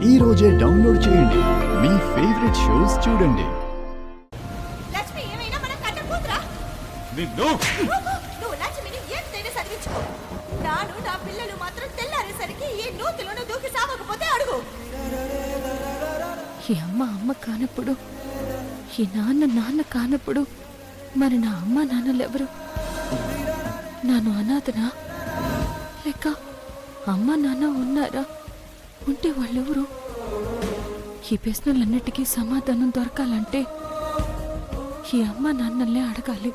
ఈ రోజే డౌన్లోడ్ చేయండి. మీ ఫేవరెట్ షోస్ చూడండి. లక్ష్మి ఏమైనా మన కట్ట కూతురా? నువ్వు లక్ష్మిని ఎంతైనా చదివించుకో. నా పిల్లలు మాత్రం తెల్లారేసరికి ఈ నూతిలోనే దూకి సావకపోతే అడుగు. ఈ అమ్మ కానప్పుడు, ఈ నాన్న కానప్పుడు మరి నా అమ్మ నాన్నలెవరు? నన్ను అనాథనా లేక అమ్మ నాన్న ఉన్నారా? ఉంటే వాళ్ళెవరు? ఈ ప్రశ్నలన్నిటికీ సమాధానం దొరకాలంటే ఈ అమ్మ నాన్నలే అడగాలి.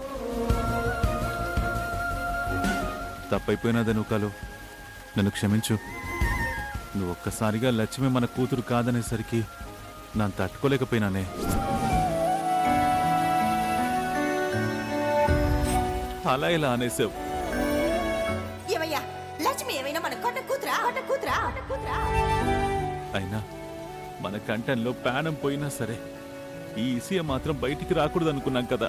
తప్పైపోయినదే నూకాలు, నన్ను క్షమించు. నువ్వు ఒక్కసారిగా లక్ష్మి మన కూతురు కాదనేసరికి నన్ను తట్టుకోలేకపోయినానే. అలా ఇలా అనేసావు. ఏమయ్యా, లక్ష్మి ఏమైనా మన కొట్ట కూతురా? అయినా మన కంఠంలో ప్రాణం పోయినా సరే ఈ ఇసియ మాత్రం బయటికి రాకూడదు అనుకున్నాం కదా.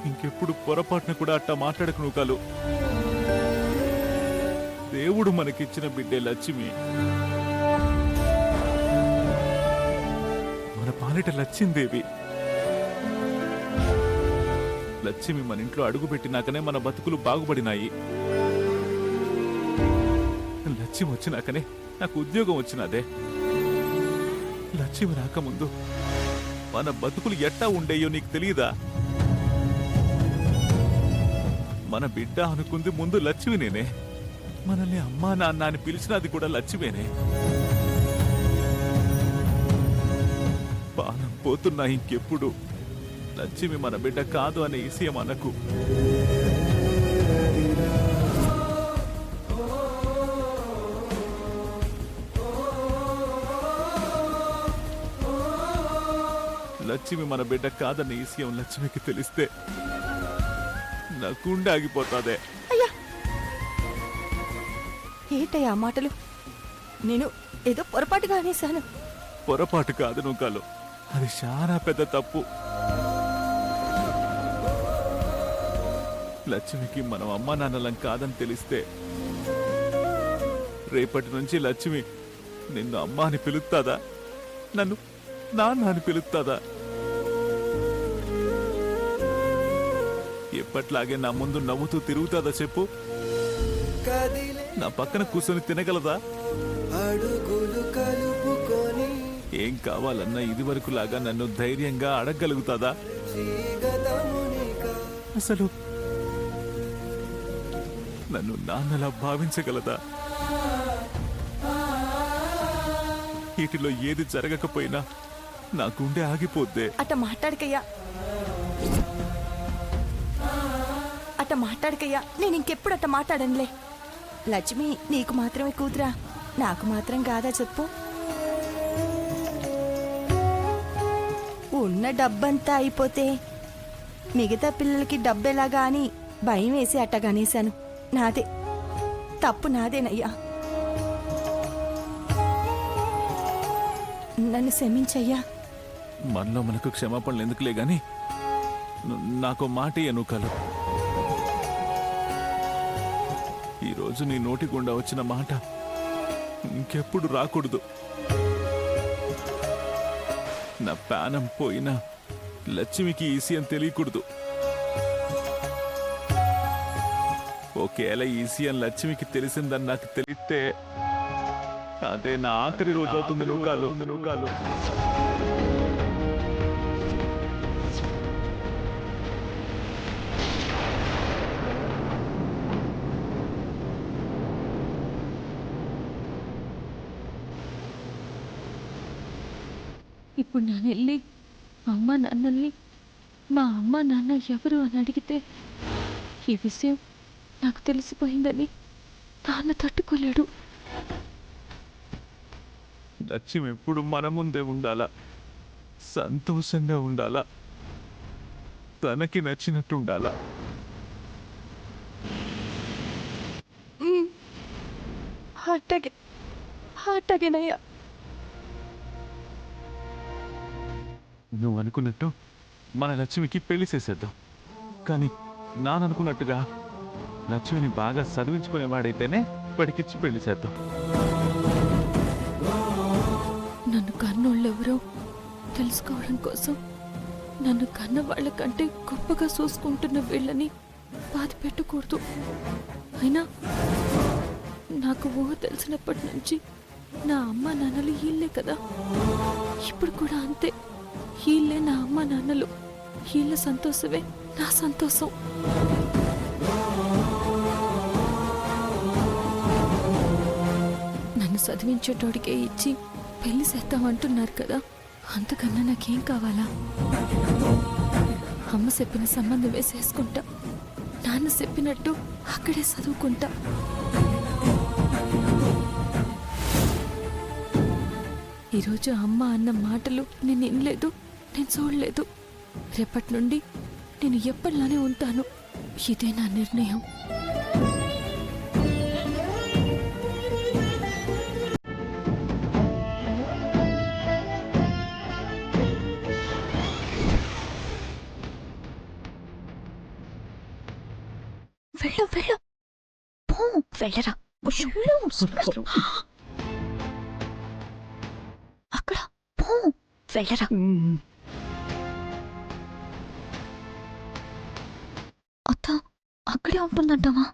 ఇంకెప్పుడు పొరపాటున కూడా అట్టా మాట్లాడకు నూకాలు. దేవుడు మనకిచ్చిన బిడ్డే లక్ష్మి. మన పాలిట లక్ష్మీదేవి. లక్ష్మి మన ఇంట్లో అడుగు పెట్టినాకనే మన బతుకులు బాగుపడినాయి. లక్ష్మి వచ్చినాకనే నాకు ఉద్యోగం వచ్చినదే. లక్ష్మి రాకముందు మన బతుకులు ఎట్టా ఉండేయో నీకు తెలియదా? మన బిడ్డ అనుకుంది ముందు లక్ష్మినేనే. మనల్ని అమ్మా నాన్న అని పిలిచినది కూడా లక్ష్మేనే. బాణం పోతున్నా ఇంకెప్పుడు లక్ష్మి మన బిడ్డ కాదు అనే విషయం అనకు. లక్ష్మి మన బిడ్డ కాదనే విషయం లక్ష్మికి తెలిస్తే నా గుండె ఆగిపోతాదే. అయ్యా, ఏంటయ్యా ఆ మాటలు? నేను ఏదో పొరపాటుగా అనేశాను. పొరపాటు కాదు నూకాలు, అది చాలా పెద్ద తప్పు. లక్ష్మికి మనం అమ్మా నాన్నలం కాదని తెలిస్తే రేపటి నుంచి లక్ష్మి నిన్ను అమ్మ అని పిలుస్తాదా, నన్ను నాన్న అని పిలుస్తాదా? ఎప్పట్లాగే నా ముందు నవ్వుతూ తిరుగుతాదా చెప్పు? నా పక్కన కూర్చొని తినగలదా? ఏం కావాలన్నా ఇది వరకు లాగా నన్ను ధైర్యంగా అడగగలుగుతాదా? అసలు నన్ను నాన్నలా భావించగలదా? వీటిలో ఏది జరగకపోయినా నా గుండె ఆగిపోద్దే. అట్ట మాట్లాడకయ్యా, నేను ఇంకెప్పుడు అట్ట మాట్లాడనులే. లక్ష్మి నీకు మాత్రమే కూతురా, నాకు మాత్రం కాదా చెప్పు? ఉన్న డబ్బంతా అయిపోతే మిగతా పిల్లలకి డబ్బెలాగా అని భయం వేసి అట్టగానేశాను. తప్పు నాదేనయ్యా. నన్ను క్షమించయ్యా. మనలో మనకు క్షమాపణలు ఎందుకులే గాని నాకు మాట ఎనుకలు. ఈరోజు నీ నోటి గుండా వచ్చిన మాట ఇంకెప్పుడు రాకూడదు. నా ప్రాణం పోయినా లక్ష్మికి ఈ విషయం తెలియకూడదు. ఒకేళ ఈ విషయం లక్ష్మికి తెలిసిందని నాకు తెలిస్తే అదే నా ఆఖరి రోజు అవుతుంది నూకాలు. ఇప్పుడు నేను వెళ్ళి అమ్మ నాన్నల్ని మా అమ్మ నాన్న ఎవరు అని అడిగితే ఈ విషయం నాకు తెలిసిపోయిందని నాన్న తట్టుకోలేడు. లక్ష్యం ఎప్పుడు మన ముందే ఉండాలా, సంతోషంగా ఉండాలా, తనకి నచ్చినట్టు ఉండాలా. అట్టగేనయ్యా. నువ్వు అనుకున్నట్టు మన లక్ష్మికి పెళ్లి చేసేద్దాం. కానీ నాననుకున్నట్టుగా లక్ష్మిని బాగా చదివించుకునేవాడైతేనే వాడికిచ్చి పెళ్లి చేద్దాం. కన్నోళ్ళెవరో తెలుసుకోవడం కోసం నన్ను కన్న వాళ్ళకంటే గొప్పగా చూసుకుంటున్న వీళ్ళని బాధ పెట్టకూడదు. అయినా నాకు ఊహ తెలిసినప్పటి నుంచి నా అమ్మ నాన్నలు వీళ్ళే కదా. ఇప్పుడు కూడా అంతే. వీళ్ళే నా అమ్మ నాన్నలు. వీళ్ళ సంతోషమే నా సంతోషం. నన్ను చదివించేటోడికే ఇచ్చి పెళ్లి చేస్తామంటున్నారు కదా. అంతకన్నా నాకేం కావాలా? అమ్మ చెప్పిన సంబంధమే చేసుకుంటా. నాన్న చెప్పినట్టు అక్కడే చదువుకుంటా. ఈరోజు అమ్మ అన్న మాటలు నేను వినలేదు, నేను చూడలేదు. రేపటి నుండి నేను ఎప్పటిలానే ఉంటాను. ఇదే నా నిర్ణయం. వెళ్ళు వెళ్ళు పో వెళ్ళరా అక్కడ పో వెళ్ళరా అత్త అక్కడే ఉంటుందంటావా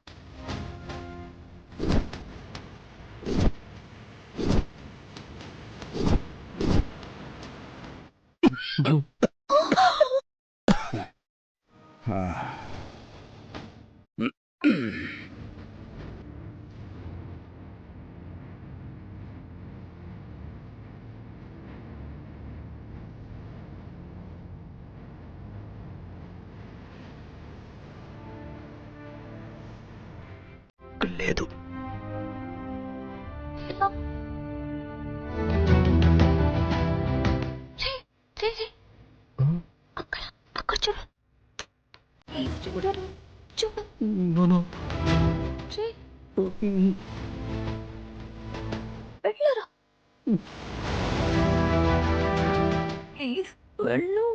లేదు. అక్కడ అక్కడ చూడు చూడరు చూడు వెళ్ళరా వెళ్ళు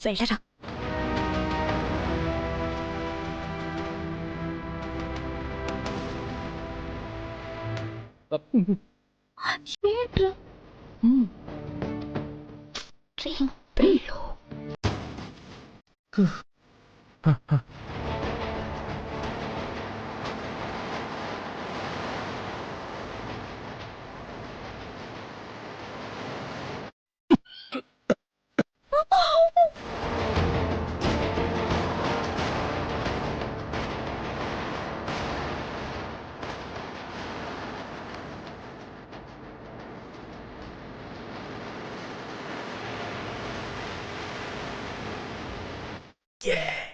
వెళ్ళరా ఏంట్రా వెళ్ళు Yes.